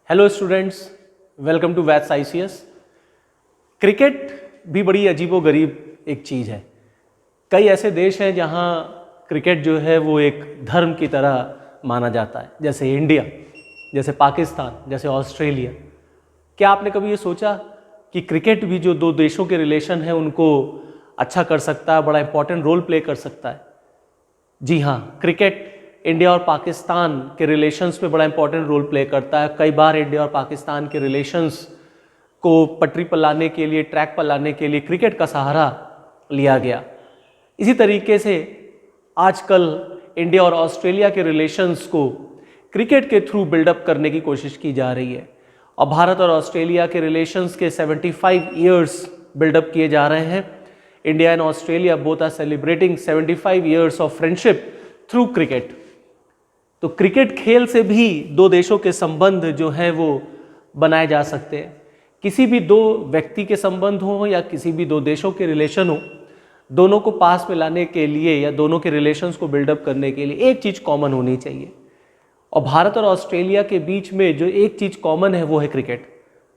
Hello students, welcome to वैथ्स ICS। Cricket भी बड़ी अजीबोगरीब एक चीज़ है। कई ऐसे देश हैं जहां क्रिकेट जो है वो एक धर्म की तरह माना जाता है, जैसे इंडिया, जैसे पाकिस्तान, जैसे ऑस्ट्रेलिया। क्या आपने कभी ये सोचा कि क्रिकेट भी जो दो देशों के रिलेशन है उनको अच्छा कर सकता है, बड़ा इंपॉर्टेंट रोल प्ले कर सकता है? जी हाँ, क्रिकेट इंडिया और पाकिस्तान के रिलेशंस में बड़ा इंपॉर्टेंट रोल प्ले करता है। कई बार इंडिया और पाकिस्तान के रिलेशंस को पटरी पर लाने के लिए, ट्रैक पर लाने के लिए क्रिकेट का सहारा लिया गया। इसी तरीके से आजकल इंडिया और ऑस्ट्रेलिया के रिलेशंस को क्रिकेट के थ्रू बिल्डअप करने की कोशिश की जा रही है और भारत और ऑस्ट्रेलिया के रिलेशंस के 75 ईयर्स बिल्डअप किए जा रहे हैं। India and Australia both are celebrating 75 years of friendship through cricket. तो क्रिकेट खेल से भी दो देशों के संबंध जो हैं वो बनाए जा सकते हैं। किसी भी दो व्यक्ति के संबंध हो या किसी भी दो देशों के रिलेशन हो, दोनों को पास में लाने के लिए या दोनों के रिलेशंस को बिल्डअप करने के लिए एक चीज़ कॉमन होनी चाहिए। और भारत और ऑस्ट्रेलिया के बीच में जो एक चीज़ कॉमन है वो है क्रिकेट।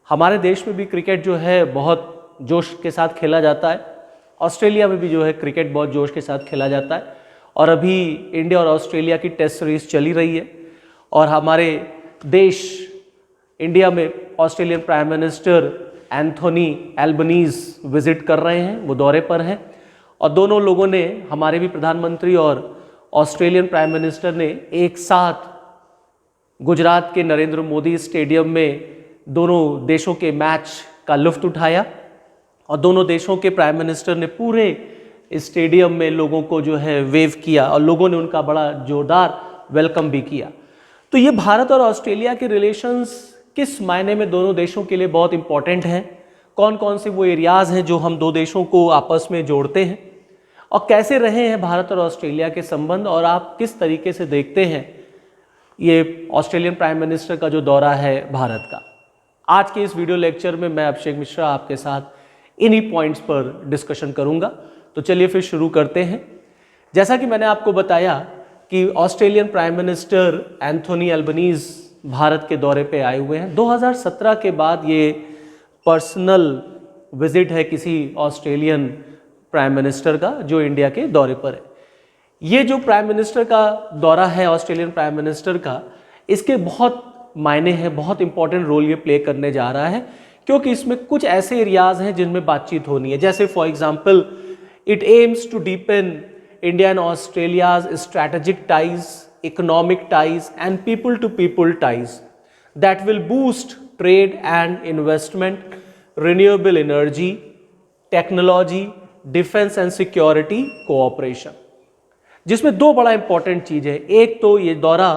हमारे देश में भी क्रिकेट जो है बहुत जोश के साथ खेला जाता है। ऑस्ट्रेलिया में भी जो है क्रिकेट बहुत जोश के साथ खेला जाता है। और अभी इंडिया और ऑस्ट्रेलिया की टेस्ट सीरीज चली रही है और हमारे देश इंडिया में Australian prime minister Anthony Albanese visit कर रहे हैं, वो दौरे पर हैं। और दोनों लोगों ने, हमारे भी प्रधानमंत्री और ऑस्ट्रेलियन प्राइम मिनिस्टर ने एक साथ गुजरात के नरेंद्र मोदी स्टेडियम में दोनों देशों के मैच का लुत्फ उठाया और दोनों देशों के प्राइम मिनिस्टर ने पूरे स्टेडियम में लोगों को जो है वेव किया और लोगों ने उनका बड़ा जोरदार वेलकम भी किया। तो ये भारत और ऑस्ट्रेलिया के रिलेशंस किस मायने में दोनों देशों के लिए बहुत इंपॉर्टेंट हैं, कौन कौन से वो एरियाज़ हैं जो हम दो देशों को आपस में जोड़ते हैं और कैसे रहे हैं भारत और ऑस्ट्रेलिया के संबंध, और आप किस तरीके से देखते हैं ये ऑस्ट्रेलियन प्राइम मिनिस्टर का जो दौरा है भारत का। आज के इस वीडियो लेक्चर में मैं अभिषेक मिश्रा आपके साथ इन्हीं पॉइंट्स पर डिस्कशन करूंगा। तो चलिए फिर शुरू करते हैं। जैसा कि मैंने आपको बताया कि Australian prime minister Anthony Albanese Bharat के दौरे पे आए हुए हैं। 2017 के बाद ये पर्सनल विजिट है किसी ऑस्ट्रेलियन प्राइम मिनिस्टर का जो इंडिया के दौरे पर है। ये जो प्राइम मिनिस्टर का दौरा है ऑस्ट्रेलियन प्राइम मिनिस्टर का, इसके बहुत मायने हैं, बहुत इंपॉर्टेंट रोल ये प्ले करने जा रहा है क्योंकि इसमें कुछ ऐसे एरियाज हैं जिनमें बातचीत होनी है। जैसे for example, it aims to deepen India and Australia's strategic ties, economic ties and people-to-people ties that will boost trade and investment, renewable energy, technology, defense and security cooperation। जिसमें दो बड़ा इंपॉर्टेंट चीज़ है। एक तो ये दौरा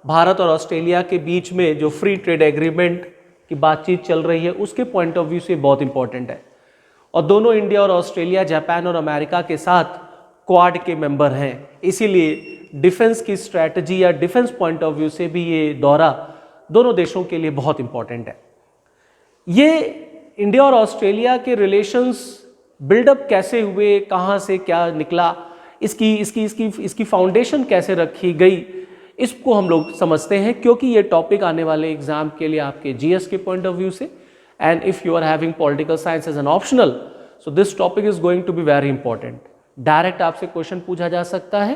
भारत और ऑस्ट्रेलिया के बीच में जो फ्री ट्रेड एग्रीमेंट की बातचीत चल रही है उसके पॉइंट ऑफ व्यू से बहुत इंपॉर्टेंट है। और दोनों इंडिया और ऑस्ट्रेलिया, जापान और अमेरिका के साथ क्वाड के मेंबर हैं, इसीलिए डिफेंस की स्ट्रैटेजी या डिफेंस पॉइंट ऑफ व्यू से भी ये दौरा दोनों देशों के लिए बहुत इंपॉर्टेंट है। ये इंडिया और ऑस्ट्रेलिया के रिलेशंस बिल्डअप कैसे हुए, कहाँ से क्या निकला, इसकी फाउंडेशन कैसे रखी गई, इसको हम लोग समझते हैं क्योंकि ये टॉपिक आने वाले एग्जाम के लिए आपके GS के पॉइंट ऑफ व्यू से, and if you are having political science as an optional, so this topic is going to be very important। Direct आपसे क्वेश्चन पूछा जा सकता है,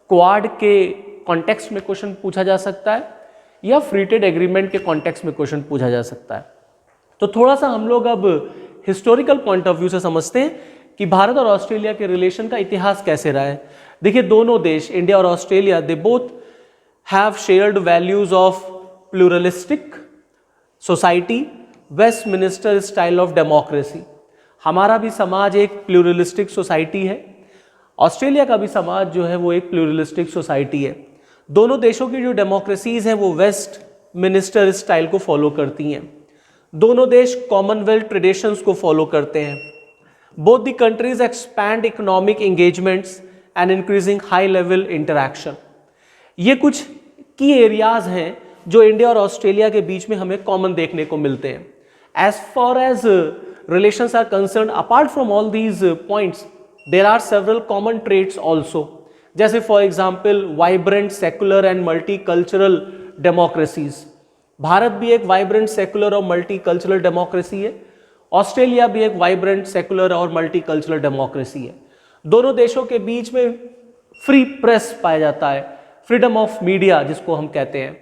क्वाड के कॉन्टेक्स्ट में क्वेश्चन पूछा जा सकता है या फ्री ट्रेड एग्रीमेंट के कॉन्टेक्स्ट में क्वेश्चन पूछा जा सकता है। तो थोड़ा सा हम लोग अब हिस्टोरिकल पॉइंट ऑफ व्यू से समझते हैं कि भारत और ऑस्ट्रेलिया के रिलेशन का इतिहास कैसे रहा है। देखिए, दोनों देश इंडिया और Australia, they both have shared values of pluralistic society, Westminster style of democracy. हमारा भी समाज एक प्लूरलिस्टिक सोसाइटी है, ऑस्ट्रेलिया का भी समाज जो है वो एक प्लूरलिस्टिक सोसाइटी है। दोनों देशों की जो डेमोक्रेसीज हैं वो वेस्टमिनिस्टर स्टाइल को फॉलो करती हैं। दोनों देश कॉमनवेल्थ ट्रेडिशंस को फॉलो करते हैं। Both the countries expand economic engagements and increasing high level interaction. ये कुछ की एरियाज हैं जो इंडिया और ऑस्ट्रेलिया के बीच में हमें कॉमन देखने को मिलते हैं। As far as relations are concerned, apart from all these points, there are several common traits also. जैसे for example, vibrant, secular and multicultural democracies. Bharat भी एक वाइब्रेंट सेकुलर और मल्टी कल्चरल डेमोक्रेसी है, ऑस्ट्रेलिया भी एक वाइब्रेंट सेकुलर और multi cultural democracy है। दोनों देशों के बीच में फ्री प्रेस पाया जाता है, फ्रीडम ऑफ मीडिया जिसको हम कहते हैं।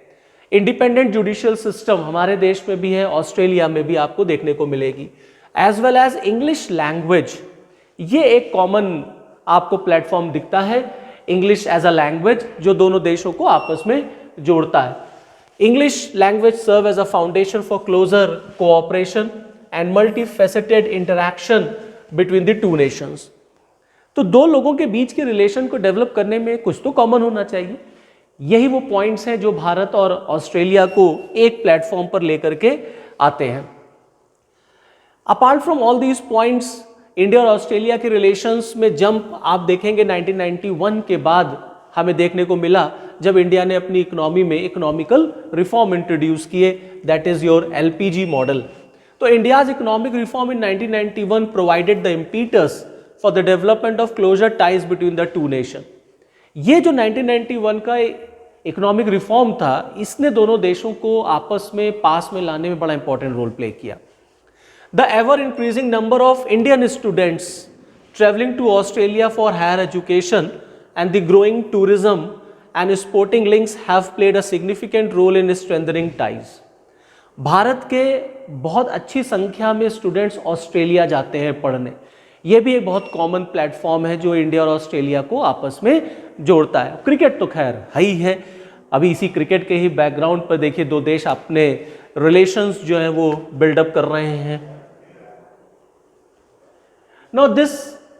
इंडिपेंडेंट जुडिशियल सिस्टम हमारे देश में भी है, ऑस्ट्रेलिया में भी आपको देखने को मिलेगी। As well as English language, ये एक कॉमन आपको प्लेटफॉर्म दिखता है, इंग्लिश एज अ लैंग्वेज जो दोनों देशों को आपस में जोड़ता है। English language serve as a foundation for closer cooperation and multifaceted interaction between the two nations. तो दो लोगों के बीच के रिलेशन को डेवलप करने में कुछ तो कॉमन होना चाहिए। यही वो पॉइंट्स हैं जो भारत और ऑस्ट्रेलिया को एक प्लेटफॉर्म पर लेकर के आते हैं। Apart from all these points, India और ऑस्ट्रेलिया के रिलेशंस में जंप आप देखेंगे 1991 के बाद हमें देखने को मिला, जब इंडिया ने अपनी इकोनॉमी में इकोनॉमिकल रिफॉर्म इंट्रोड्यूस किए, that is your LPG model. तो India's economic reform in 1991 provided the impetus for the development of closer ties between the two nation. ये जो 1991 का इकोनॉमिक रिफॉर्म था, इसने दोनों देशों को आपस में पास में लाने में बड़ा इंपॉर्टेंट रोल प्ले किया। The ever increasing number of Indian students traveling to Australia for higher education and the growing tourism and sporting links have played a significant role in strengthening ties. Bharat के बहुत अच्छी संख्या में students Australia जाते हैं पढ़ने। ये भी एक बहुत कॉमन प्लेटफॉर्म है जो इंडिया और ऑस्ट्रेलिया को आपस में जोड़ता है। क्रिकेट तो खैर है ही है, अभी इसी क्रिकेट के ही बैकग्राउंड पर देखिए दो देश अपने रिलेशंस जो है वो बिल्डअप कर रहे हैं। Now this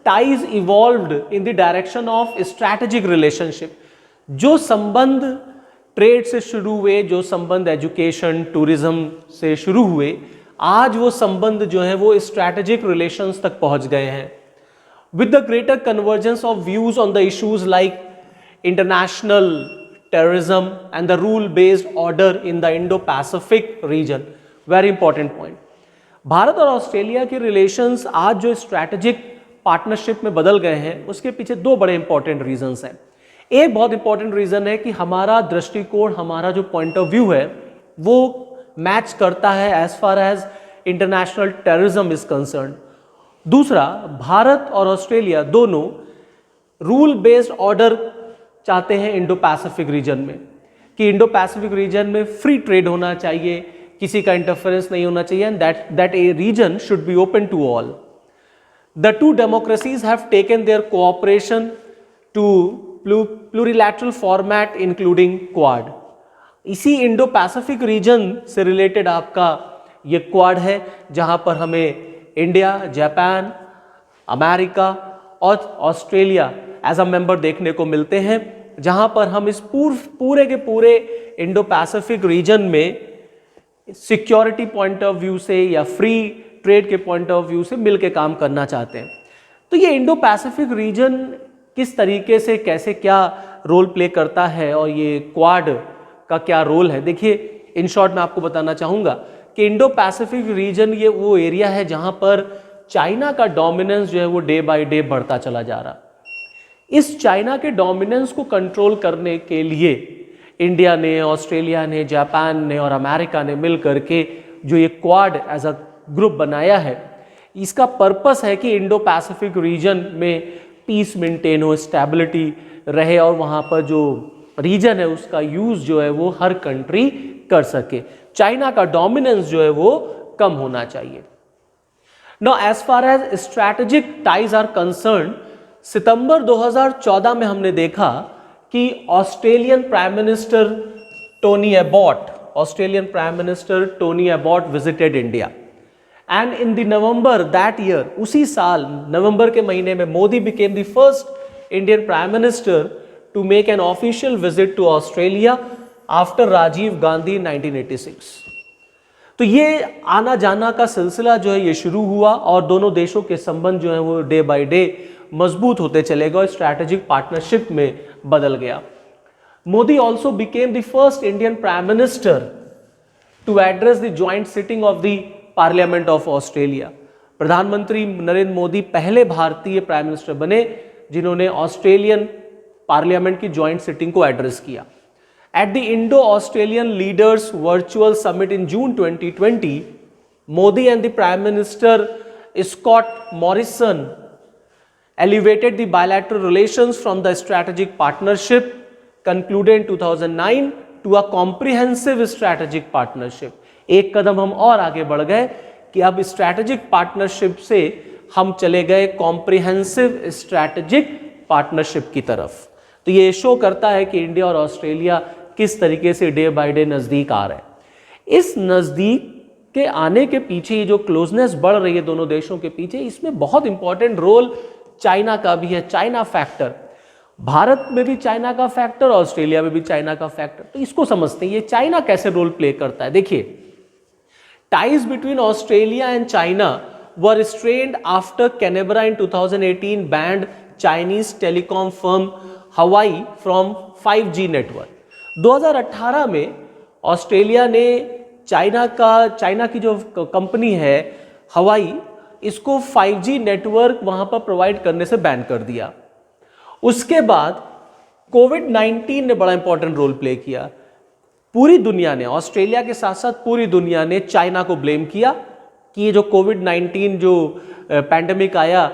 ties evolved in the direction of strategic relationship। जो संबंध ट्रेड से शुरू हुए, जो संबंध एजुकेशन टूरिज्म से शुरू हुए, आज वो संबंध जो है वो स्ट्रैटेजिक रिलेशंस तक पहुंच गए हैं। With the greater convergence of views on the issues like international terrorism and the rule based order in the Indo Pacific reason. Very important point. Bharat और ऑस्ट्रेलिया के रिलेशंस आज जो स्ट्रैटेजिक पार्टनरशिप में बदल गए हैं, उसके पीछे दो बड़े इंपॉर्टेंट रीजंस हैं। एक बहुत इंपॉर्टेंट रीजन है कि हमारा दृष्टिकोण, हमारा जो पॉइंट ऑफ व्यू है वो मैच करता है as far as international terrorism is concern. दूसरा, भारत और ऑस्ट्रेलिया दोनों रूल बेस्ड ऑर्डर चाहते हैं इंडो पैसिफिक रीजन में, कि इंडो पैसिफिक रीजन में फ्री ट्रेड होना चाहिए, किसी का इंटरफेरेंस नहीं होना चाहिए, and that a region should be open to all. The two democracies have taken their cooperation to plurilateral format including Quad. इसी इंडो पैसिफिक रीजन से रिलेटेड आपका ये क्वाड है, जहां पर हमें इंडिया, जापान, अमेरिका और ऑस्ट्रेलिया एज अ मेंबर देखने को मिलते हैं, जहां पर हम इस पूरे के पूरे इंडो पैसिफिक रीजन में सिक्योरिटी पॉइंट ऑफ व्यू से या फ्री ट्रेड के पॉइंट ऑफ व्यू से मिलकर काम करना चाहते हैं। तो ये इंडो पैसिफिक रीजन किस तरीके से, कैसे, क्या रोल प्ले करता है और ये क्वाड का क्या रोल है, देखिए इन शॉर्ट मैं आपको बताना चाहूँगा कि इंडो पैसिफिक रीजन ये वो एरिया है जहाँ पर चाइना का डोमिनेंस जो है वो डे बाय डे बढ़ता चला जा रहा। इस चाइना के डोमिनेंस को कंट्रोल करने के लिए इंडिया ने, ऑस्ट्रेलिया ने, जापान ने और अमेरिका ने मिल करके जो ये क्वाड एज अ ग्रुप बनाया है, इसका पर्पस है कि इंडो पैसिफिक रीजन में पीस मेंटेन हो, स्टेबिलिटी रहे और वहाँ पर जो रीजन है उसका यूज जो है वो हर कंट्री कर सके। चाइना का डोमिनेंस जो है वो कम होना चाहिए। Now as far as strategic ties are concern, सितंबर 2014 में हमने देखा कि Australian prime minister Tony Abbott visited India, and in the November that year, उसी साल नवंबर के महीने में Modi became the first Indian prime minister to make an official visit to Australia after Rajiv Gandhi 1986। तो ये आना जाना का सिलसिला जो है ये शुरू हुआ और दोनों देशों के संबंध जो है वो डे बाय डे मजबूत होते चलेगा और स्ट्रैटेजिक पार्टनरशिप में बदल गया। Modi also became the first Indian prime minister to address the joint sitting of the parliament of Australia. प्रधानमंत्री नरेंद्र मोदी पहले भारतीय प्राइम मिनिस्टर बने जिन्होंने ऑस्ट्रेलियन पार्लियामेंट की ज्वाइंट सिटिंग को एड्रेस किया। At the Indo-Australian Leaders Virtual Summit in June 2020, Modi and the Prime Minister Scott Morrison elevated the bilateral relations from the strategic partnership concluded in 2009 to a comprehensive strategic partnership. एक कदम हम और आगे बढ़ गए कि अब strategic partnership से हम चले गए कॉम्प्रिहेंसिव स्ट्रैटेजिक पार्टनरशिप की तरफ। तो ये शो करता है कि इंडिया और ऑस्ट्रेलिया किस तरीके से डे बाय डे नज़दीक आ रहे हैं। इस नज़दीक के आने के पीछे ये जो क्लोजनेस बढ़ रही है दोनों देशों के पीछे, इसमें बहुत इंपॉर्टेंट रोल चाइना का भी है, चाइना फैक्टर। भारत में भी चाइना का फैक्टर, ऑस्ट्रेलिया में भी चाइना का फैक्टर। तो इसको समझते हैं ये चाइना कैसे रोल प्ले करता है। देखिए, ties between Australia and China were strained after Canberra in 2018 band Chinese telecom firm हवाई फ्रॉम 5G नेटवर्क। 2018 में ऑस्ट्रेलिया ने चाइना की जो कंपनी है हवाई, इसको 5G नेटवर्क वहां पर प्रोवाइड करने से बैन कर दिया। उसके बाद कोविड-19 ने बड़ा इंपॉर्टेंट रोल प्ले किया। पूरी दुनिया ने, ऑस्ट्रेलिया के साथ साथ पूरी दुनिया ने चाइना को ब्लेम किया कि ये जो कोविड-19 जो पैंडेमिक आया,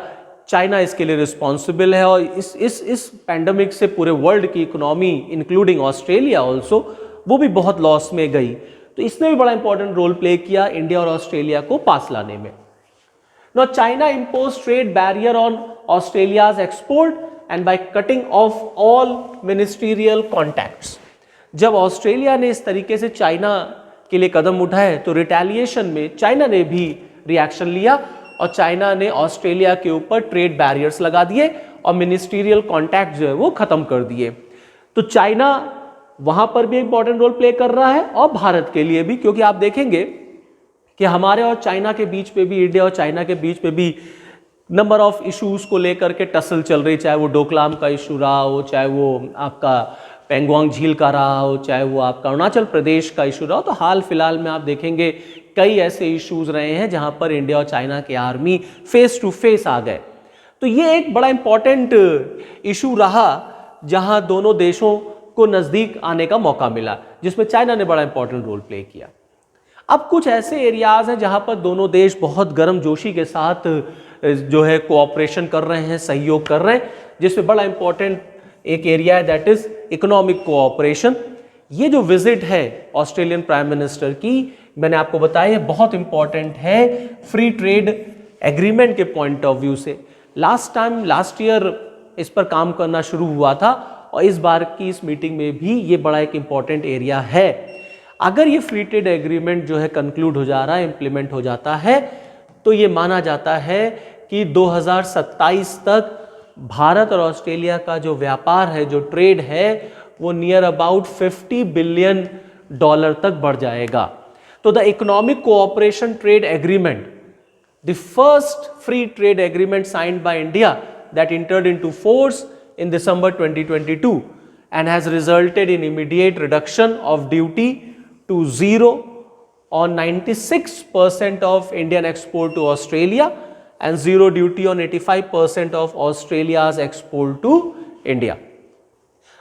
चाइना इसके लिए रिस्पॉन्सिबल है और इस पैंडेमिक से पूरे वर्ल्ड की इकोनॉमी इंक्लूडिंग ऑस्ट्रेलिया ऑल्सो वो भी बहुत लॉस में गई। तो इसने भी बड़ा इंपॉर्टेंट रोल प्ले किया इंडिया और ऑस्ट्रेलिया को पास लाने में। Now China imposed trade barrier on Australia's export and by cutting off all ministerial contacts। जब ऑस्ट्रेलिया ने इस तरीके से चाइना के लिए कदम उठाए तो रिटेलिएशन में चाइना ने भी रिएक्शन लिया और चाइना ने ऑस्ट्रेलिया के ऊपर ट्रेड बैरियर्स लगा दिए और मिनिस्ट्रियल कॉन्टैक्ट जो है वो खत्म कर दिए। तो चाइना वहां पर भी इंपॉर्टेंट रोल प्ले कर रहा है और भारत के लिए भी, क्योंकि आप देखेंगे कि हमारे और चाइना के बीच पे भी, इंडिया और चाइना के बीच पे भी नंबर ऑफ इश्यूज को लेकर के टसल चल रही, चाहे वो डोकलाम का इशू रहा हो, चाहे वो आपका पेंगोंग झील का रहा हो, चाहे वो आपका अरुणाचल प्रदेश का इशू रहा हो। तो हाल फिलहाल में आप देखेंगे कई ऐसे इश्यूज रहे हैं जहां पर इंडिया और चाइना के आर्मी फेस टू फेस आ गए। तो ये एक बड़ा इंपॉर्टेंट इशू रहा जहां दोनों देशों को नज़दीक आने का मौका मिला, जिसमें चाइना ने बड़ा इंपॉर्टेंट रोल प्ले किया। अब कुछ ऐसे एरियाज हैं जहां पर दोनों देश बहुत गर्मजोशी के साथ जो है कोऑपरेशन कर रहे हैं, सहयोग कर रहे हैं, जिसमें बड़ा इंपॉर्टेंट एक एरिया है दैट इज इकोनॉमिक कोऑपरेशन। ये जो विजिट है ऑस्ट्रेलियन प्राइम मिनिस्टर की, मैंने आपको बताया बहुत इंपॉर्टेंट है फ्री ट्रेड एग्रीमेंट के पॉइंट ऑफ व्यू से। लास्ट ईयर इस पर काम करना शुरू हुआ था और इस बार की इस मीटिंग में भी ये बड़ा एक इंपॉर्टेंट एरिया है। अगर ये फ्री ट्रेड एग्रीमेंट जो है कंक्लूड हो जा रहा है, इम्प्लीमेंट हो जाता है, तो ये माना जाता है कि 2027 तक भारत और ऑस्ट्रेलिया का जो व्यापार है, जो ट्रेड है, वो नियर अबाउट $50 बिलियन तक बढ़ जाएगा। तो the economic cooperation trade agreement, the first free trade agreement signed by India that entered into force in December 2022 and has resulted in immediate reduction of duty to zero on 96% of Indian export to Australia and zero duty on 85% of Australia's export to India.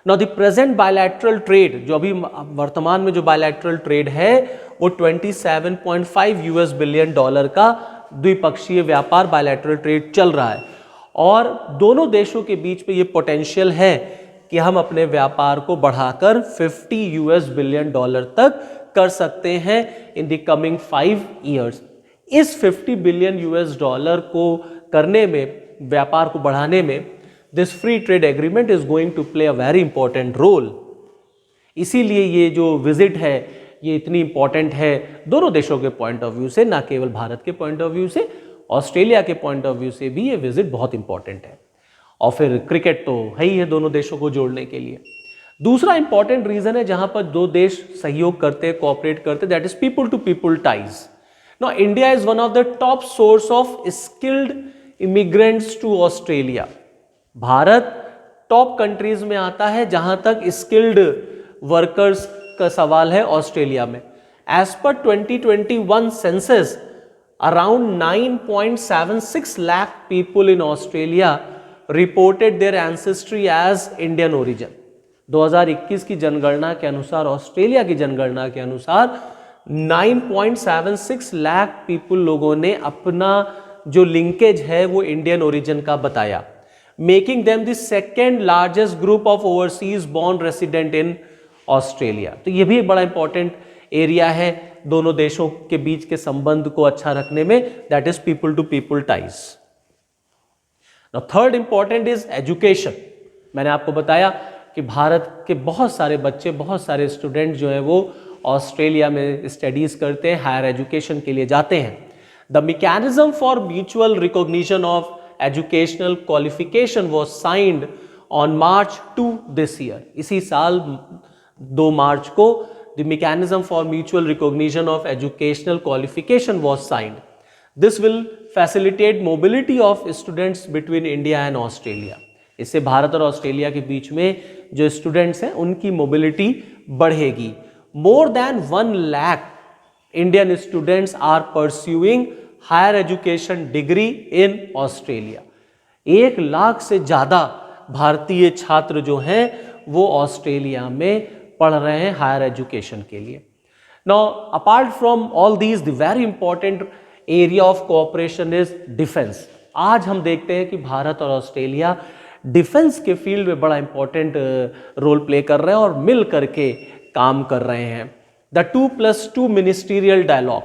Now the present bilateral trade, जो अभी वर्तमान में जो bilateral trade है वो $27.5 billion का द्विपक्षीय व्यापार bilateral trade चल रहा है और दोनों देशों के बीच में ये पोटेंशियल है कि हम अपने व्यापार को बढ़ाकर $50 बिलियन तक कर सकते हैं इन द कमिंग 5 years। इस $50 बिलियन को करने में, व्यापार को बढ़ाने में, this free trade agreement is going to play a very important role. इसीलिए ये जो विजिट है ये इतनी इंपॉर्टेंट है दोनों देशों के पॉइंट ऑफ व्यू से, ना केवल भारत के पॉइंट ऑफ व्यू से, ऑस्ट्रेलिया के पॉइंट ऑफ व्यू से भी ये विजिट बहुत इंपॉर्टेंट है। और फिर क्रिकेट तो है ही है दोनों देशों को जोड़ने के लिए। दूसरा इंपॉर्टेंट रीजन है जहां पर दो देश सहयोग करते, कोऑपरेट करते, that is people to people ties. Now India is one of the top source of skilled immigrants to Australia. Bharat top countries में आता है जहां तक स्किल्ड वर्कर्स का सवाल है ऑस्ट्रेलिया में। As per 2021 census, around 9.76 lakh people in Australia reported their ancestry as Indian origin। 2021 की जनगणना के अनुसार, ऑस्ट्रेलिया की जनगणना के अनुसार 9.76 लाख पीपल लोगों ने अपना जो लिंकेज है वो इंडियन ओरिजिन का बताया, making them the second largest group of overseas born resident in Australia. तो ये भी एक बड़ा इंपॉर्टेंट एरिया है दोनों देशों के बीच के संबंध को अच्छा रखने में, that is people to people ties. Now third important is education. मैंने आपको बताया कि भारत के बहुत सारे बच्चे, बहुत सारे स्टूडेंट जो है वो ऑस्ट्रेलिया में स्टडीज करते हैं, हायर एजुकेशन के लिए जाते हैं। The mechanism for mutual recognition of educational qualification was signed on March 2 this year. इसी साल 2 मार्च को the mechanism for mutual recognition of educational qualification was signed. This will facilitate mobility of students between India and Australia. इससे भारत और Australia के बीच में जो students हैं उनकी मोबिलिटी बढ़ेगी। More than 1 lakh Indian students are pursuing higher education degree in Australia. 1 lakh से ज्यादा भारतीय छात्र जो हैं वो ऑस्ट्रेलिया में पढ़ रहे हैं हायर एजुकेशन के लिए। Now apart from all these, the very important area of cooperation is defence. आज हम देखते हैं कि भारत और ऑस्ट्रेलिया डिफेंस के फील्ड में बड़ा इंपॉर्टेंट रोल प्ले कर रहे हैं और मिल करके काम कर रहे हैं। द 2+2 मिनिस्ट्रियल डायलॉग,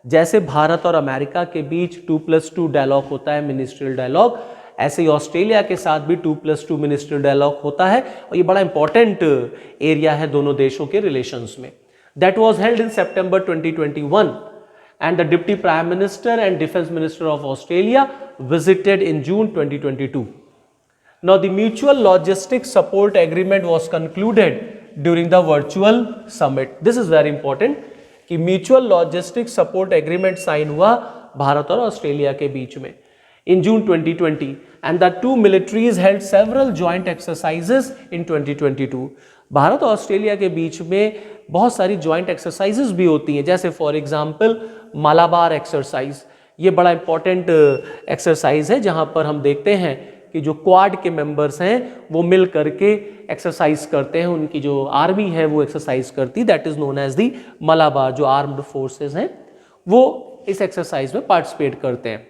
जैसे भारत और अमेरिका के बीच 2+2 डायलॉग होता है, मिनिस्ट्रियल डायलॉग, ऐसे ही ऑस्ट्रेलिया के साथ भी 2+2 मिनिस्ट्रियल डायलॉग होता है और ये बड़ा इंपॉर्टेंट एरिया है दोनों देशों के रिलेशंस में। That was held in September 2021 and the Deputy Prime Minister and Defense Minister of Australia visited in June 2022. Now the mutual logistics support agreement was concluded during the virtual summit. This is very important कि mutual logistics support agreement sign हुआ भारत और Australia के बीच में in June 2020 and the two militaries held several joint exercises in 2022. Bharat और Australia के बीच में बहुत सारी जॉइंट एक्सरसाइजेस भी होती हैं, जैसे फॉर एग्जांपल मालाबार एक्सरसाइज। ये बड़ा इंपॉर्टेंट एक्सरसाइज है जहां पर हम देखते हैं कि जो क्वाड के मेंबर्स हैं वो मिल करके एक्सरसाइज करते हैं, उनकी जो आर्मी है वो एक्सरसाइज करती, that is known as the Malabar. जो आर्म्ड फोर्सेस हैं वो इस एक्सरसाइज में पार्टिसिपेट करते हैं।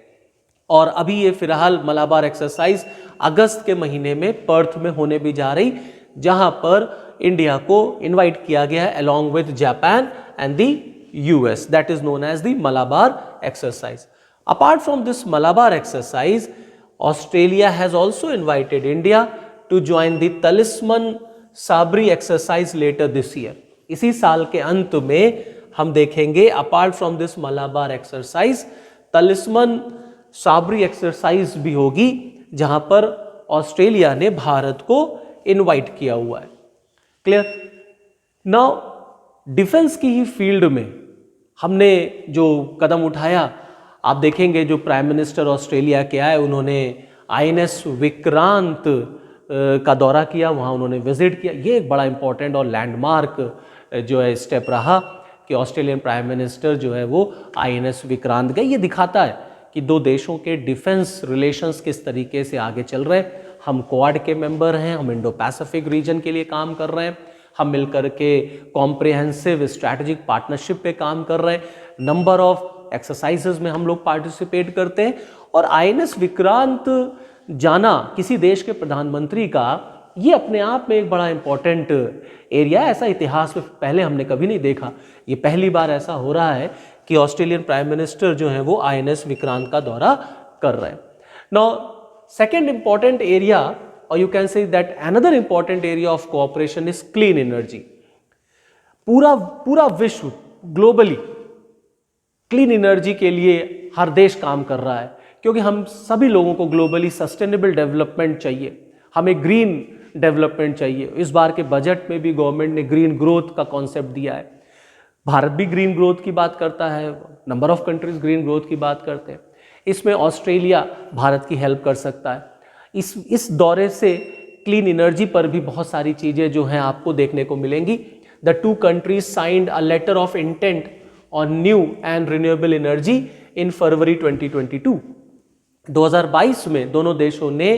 और अभी ये फिलहाल मलाबार एक्सरसाइज अगस्त के महीने में पर्थ में होने भी जा रही, जहां पर इंडिया को इनवाइट किया गया है along with Japan and the US, that is known as the Malabar exercise. Apart from this Malabar exercise, Australia has also invited India to join the Talisman Sabri exercise later this year. इसी साल के अंत में हम देखेंगे apart from this Malabar exercise Talisman Sabre exercise भी होगी, जहां पर ऑस्ट्रेलिया ने भारत को इनवाइट किया हुआ है। क्लियर? नाउ डिफेंस की ही फील्ड में हमने जो कदम उठाया, आप देखेंगे जो प्राइम मिनिस्टर ऑस्ट्रेलिया के आए उन्होंने INS विक्रांत का दौरा किया, वहाँ उन्होंने विजिट किया। ये एक बड़ा इंपॉर्टेंट और लैंडमार्क जो है स्टेप रहा कि ऑस्ट्रेलियन प्राइम मिनिस्टर जो है वो INS विक्रांत गए। ये दिखाता है कि दो देशों के डिफेंस रिलेशंस किस तरीके से आगे चल रहे हैं। हम क्वाड के मेंबर हैं, हम इंडो पैसिफिक रीजन के लिए काम कर रहे हैं, हम मिलकर के कॉम्प्रिहेंसिव स्ट्रैटेजिक पार्टनरशिप पे काम कर रहे हैं, नंबर ऑफ एक्सरसाइजेज में हम लोग पार्टिसिपेट करते हैं। और INS विक्रांत जाना किसी देश के प्रधानमंत्री का, ये अपने आप में एक बड़ा इंपॉर्टेंट एरिया है। ऐसा इतिहास में पहले हमने कभी नहीं देखा, ये पहली बार ऐसा हो रहा है कि ऑस्ट्रेलियन प्राइम मिनिस्टर जो है वो INS विक्रांत का दौरा कर रहे हैं। नाउ सेकेंड इंपॉर्टेंट एरिया, और you can say that another important area of cooperation is clean energy. पूरा विश्व ग्लोबली क्लीन एनर्जी के लिए हर देश काम कर रहा है, क्योंकि हम सभी लोगों को ग्लोबली सस्टेनेबल डेवलपमेंट चाहिए, हमें ग्रीन डेवलपमेंट चाहिए। इस बार के बजट में भी गवर्नमेंट ने ग्रीन ग्रोथ का कॉन्सेप्ट दिया है। भारत भी ग्रीन ग्रोथ की बात करता है, number of countries green growth की बात करते हैं। इसमें ऑस्ट्रेलिया भारत की हेल्प कर सकता है। इस दौरे से क्लीन एनर्जी पर भी बहुत सारी चीज़ें जो हैं आपको देखने को मिलेंगी। The two countries signed a letter of intent on new and renewable energy in February 2022। 2022 में दोनों देशों ने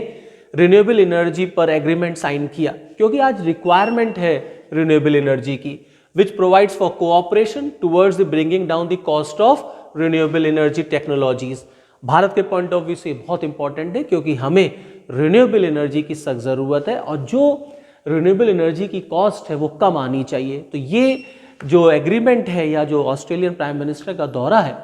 रिन्यूएबल एनर्जी पर एग्रीमेंट साइन किया, क्योंकि आज रिक्वायरमेंट है रिन्यूएबल एनर्जी की, which provides for cooperation towards the bringing down the cost of renewable energy technologies. Bharat के पॉइंट ऑफ व्यू से बहुत इंपॉर्टेंट है, क्योंकि हमें रिन्यूएबल एनर्जी की सख्त ज़रूरत है और जो रिन्यूएबल एनर्जी की कॉस्ट है वो कम आनी चाहिए। तो ये जो एग्रीमेंट है या जो ऑस्ट्रेलियन प्राइम मिनिस्टर का दौरा है,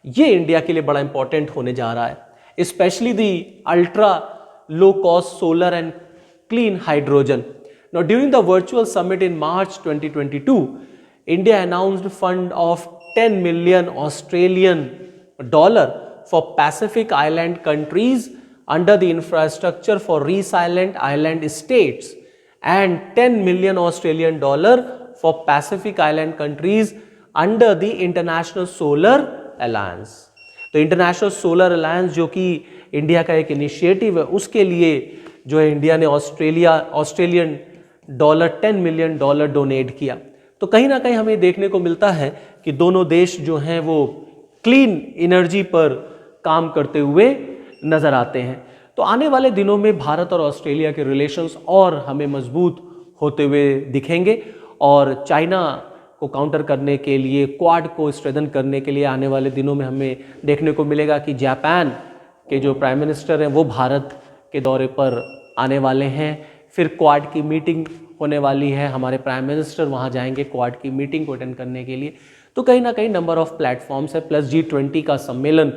ये इंडिया के लिए बड़ा इंपॉर्टेंट होने जा रहा है, specially the ultra low cost solar and clean hydrogen. Now during the virtual summit in March 2022, India announced a fund of 10 million Australian dollar for Pacific Island countries under the Infrastructure for Resilient Island States and 10 million Australian dollar for Pacific Island countries under the International Solar Alliance. तो international solar alliance जो कि India का एक initiative है, उसके लिए जो है इंडिया ने Australian dollar 10 million dollar donate किया। तो कहीं ना कहीं हमें देखने को मिलता है कि दोनों देश जो हैं वो क्लीन एनर्जी पर काम करते हुए नज़र आते हैं। तो आने वाले दिनों में भारत और ऑस्ट्रेलिया के रिलेशंस और हमें मजबूत होते हुए दिखेंगे और चाइना को काउंटर करने के लिए, क्वाड को स्ट्रेंथन करने के लिए आने वाले दिनों में हमें देखने को मिलेगा कि जापान के जो प्राइम मिनिस्टर हैं वो भारत के दौरे पर आने वाले हैं। फिर क्वाड की मीटिंग होने वाली है, हमारे प्राइम मिनिस्टर वहाँ जाएंगे क्वाड की मीटिंग को अटेंड करने के लिए। तो कहीं ना कहीं नंबर ऑफ प्लेटफॉर्म्स है, प्लस G20 का सम्मेलन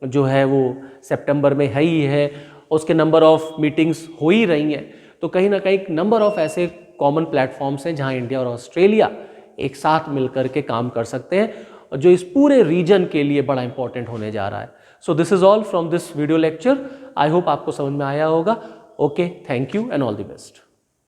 जो है वो सितंबर में है ही है, उसके नंबर ऑफ मीटिंग्स हो ही रही हैं। तो कहीं ना कहीं नंबर ऑफ ऐसे कॉमन प्लेटफॉर्म्स हैं जहाँ इंडिया और ऑस्ट्रेलिया एक साथ मिलकर के काम कर सकते हैं और जो इस पूरे रीजन के लिए बड़ा इंपॉर्टेंट होने जा रहा है। So this is all from this video lecture. I hope आपको समझ में आया होगा। Okay, thank you and all the best.